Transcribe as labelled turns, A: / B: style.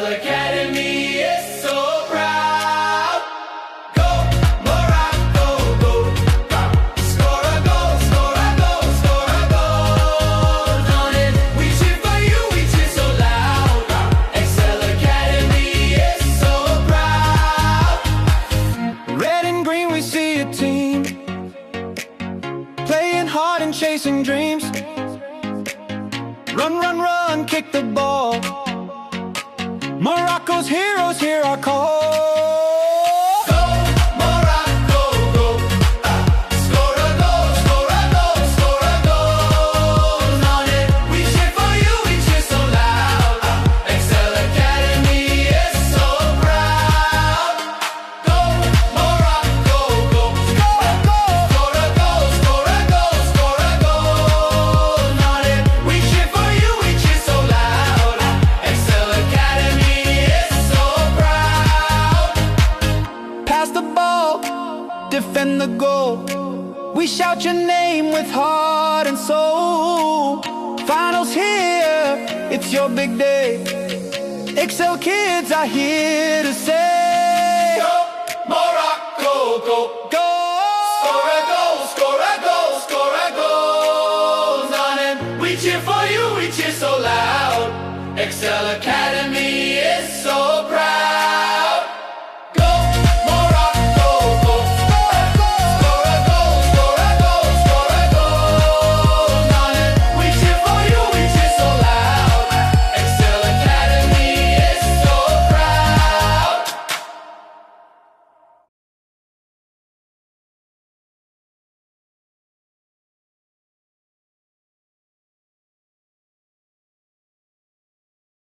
A: Excel Academy is so proud. Go, Morocco, go. Score a goal, score a goal, score a goal. On it, we cheer for you, we cheer so loud. Excel Academy is so proud.
B: Red and green, we see a team playing hard and chasing dreams. Run, run, run, kick the ball. Morocco's heroes hear our call.
A: Go, Morocco, go. Score a goal, score a goal, score a goal. On it, we cheer for you, we cheer so loud. Excel Academy is so proud. Go, Morocco, go.
B: Score a goal!
A: Score a goal, score a goal, score a goal. On it, we cheer for you, we cheer so loud. Excel Academy is so proud.
B: Pass the ball, defend the goal. We shout your name with heart and soul. Finals here, it's your big day. Excel kids are here to say